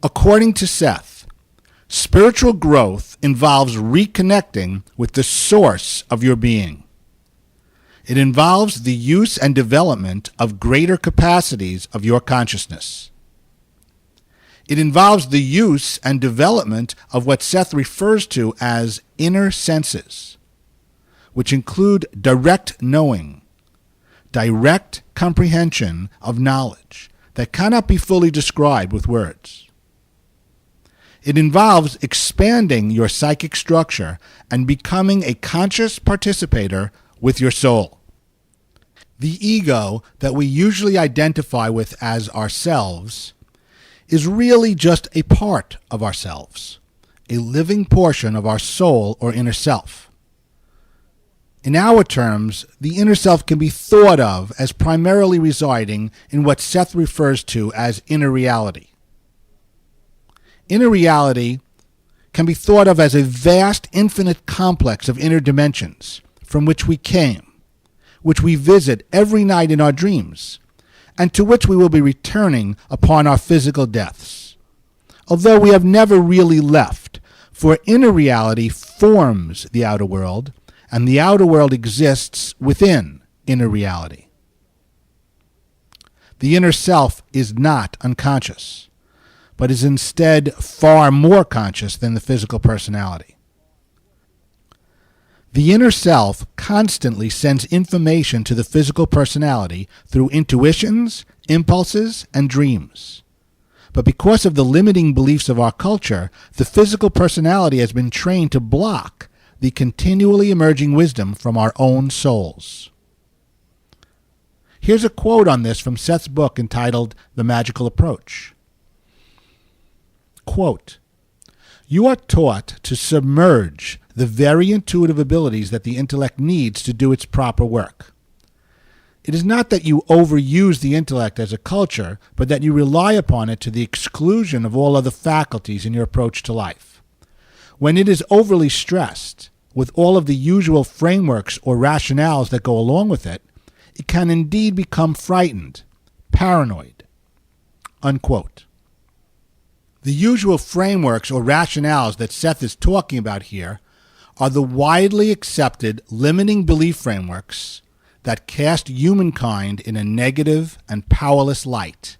According to Seth, spiritual growth involves reconnecting with the source of your being. It involves the use and development of greater capacities of your consciousness. It involves the use and development of what Seth refers to as inner senses, which include direct knowing, direct comprehension of knowledge that cannot be fully described with words. It involves expanding your psychic structure and becoming a conscious participator with your soul. The ego that we usually identify with as ourselves is really just a part of ourselves, a living portion of our soul or inner self. In our terms, the inner self can be thought of as primarily residing in what Seth refers to as inner reality. Inner reality can be thought of as a vast, infinite complex of inner dimensions from which we came, which we visit every night in our dreams, and to which we will be returning upon our physical deaths. Although we have never really left, for inner reality forms the outer world, and the outer world exists within inner reality. The inner self is not unconscious, but is instead far more conscious than the physical personality. The inner self constantly sends information to the physical personality through intuitions, impulses, and dreams. But because of the limiting beliefs of our culture, the physical personality has been trained to block the continually emerging wisdom from our own souls. Here's a quote on this from Seth's book entitled The Magical Approach. Quote, "You are taught to submerge the very intuitive abilities that the intellect needs to do its proper work. It is not that you overuse the intellect as a culture, but that you rely upon it to the exclusion of all other faculties in your approach to life. When it is overly stressed, with all of the usual frameworks or rationales that go along with it, it can indeed become frightened, paranoid." Unquote. The usual frameworks or rationales that Seth is talking about here are the widely accepted limiting belief frameworks that cast humankind in a negative and powerless light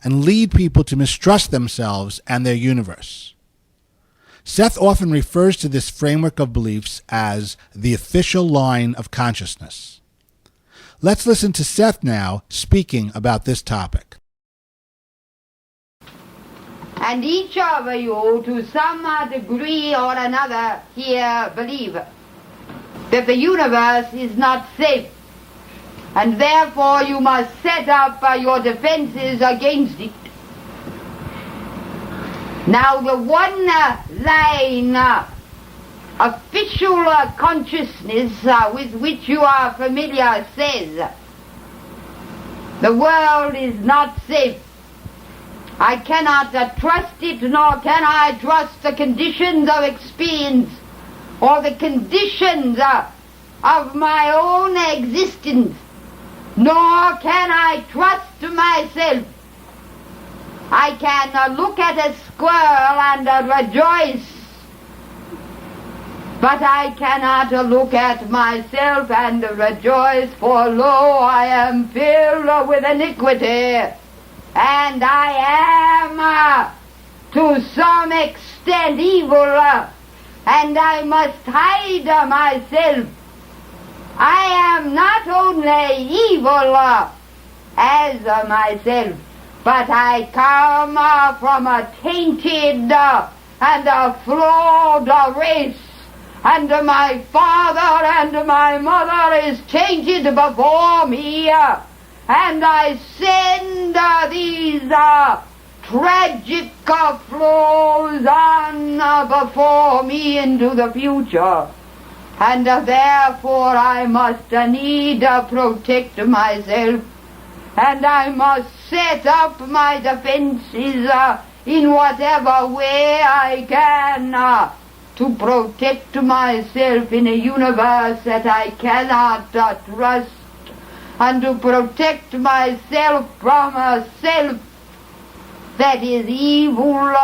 and lead people to mistrust themselves and their universe. Seth often refers to this framework of beliefs as the official line of consciousness. Let's listen to Seth now speaking about this topic. And each of you, to some degree or another, here believe that the universe is not safe, and therefore you must set up your defenses against it. Now the one line official consciousness with which you are familiar says, the world is not safe. I cannot trust it, nor can I trust the conditions of experience or the conditions of my own existence, nor can I trust myself. I can look at a squirrel and rejoice, but I cannot look at myself and rejoice, for lo, I am filled with iniquity. And I am, to some extent, evil, and I must hide myself. I am not only evil as myself, but I come from a tainted and a flawed race, and my father and my mother is tainted before me. And I send these tragic flaws on before me into the future. And therefore I must need protect myself. And I must set up my defenses in whatever way I can to protect myself in a universe that I cannot trust, and to protect myself from self that is evil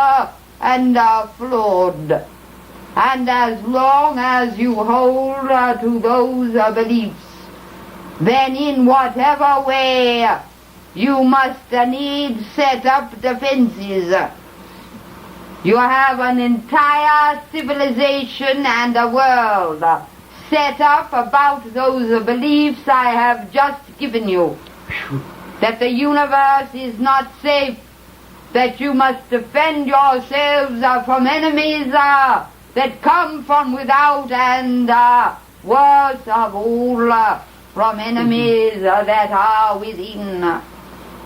and flawed. And as long as you hold to those beliefs, then in whatever way you must needs set up defenses. You have an entire civilization and a world set up about those beliefs I have just given you. That the universe is not safe, that you must defend yourselves from enemies that come from without, and worst of all, from enemies that are within.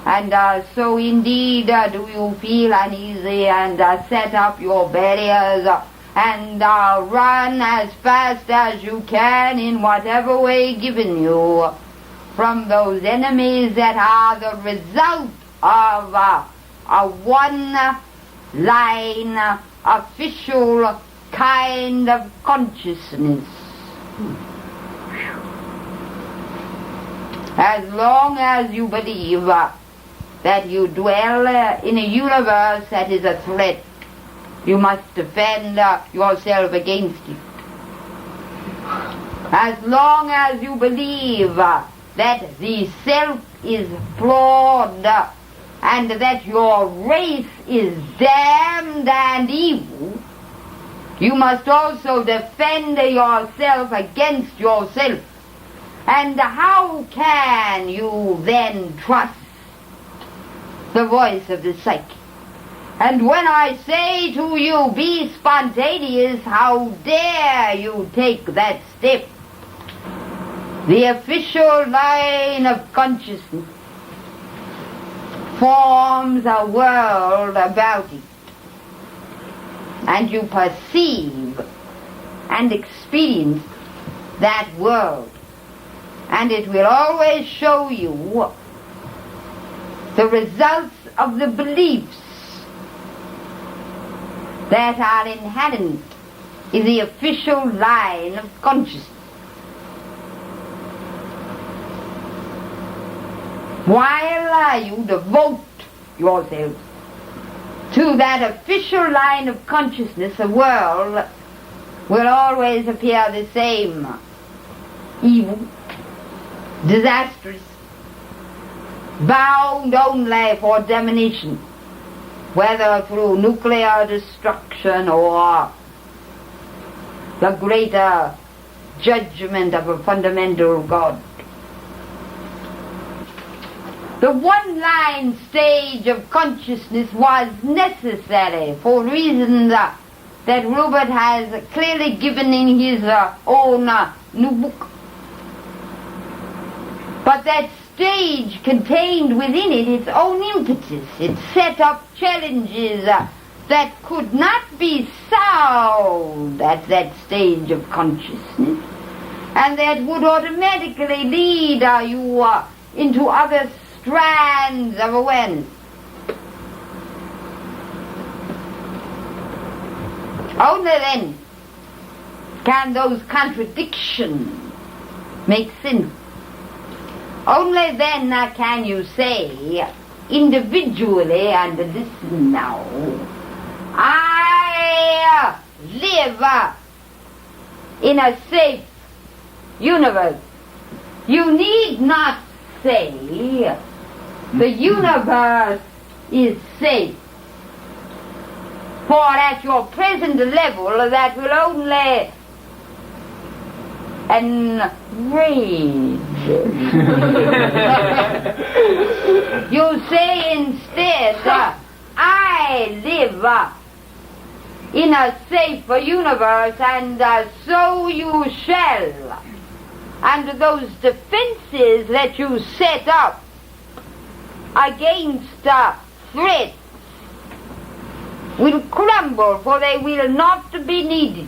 And so indeed do you feel uneasy, and set up your barriers, and run as fast as you can in whatever way given you from those enemies that are the result of a one-line official kind of consciousness. As long as you believe that you dwell in a universe that is a threat, you must defend yourself against it. As long as you believe that the self is flawed and that your race is damned and evil, you must also defend yourself against yourself. And how can you then trust the voice of the psyche? And when I say to you, be spontaneous, how dare you take that step? The official line of consciousness forms a world about it, and you perceive and experience that world, and it will always show you the results of the beliefs that are inherent in the official line of consciousness. While you devote yourselves to that official line of consciousness, the world will always appear the same: evil, disastrous, bound only for domination, whether through nuclear destruction or the greater judgment of a fundamental God. The one-line stage of consciousness was necessary for reasons that Rupert has clearly given in his own new book. But that stage contained within it its own impetus. It set up challenges that could not be solved at that stage of consciousness, and that would automatically lead you into other strands of awareness. Only then can those contradictions make sense. Only then can you say individually, and listen now, I live in a safe universe. You need not say the universe is safe, for at your present level that will only enrage. You say instead, I live in a safe universe, and so you shall. And those defenses that you set up against threats will crumble, for they will not be needed.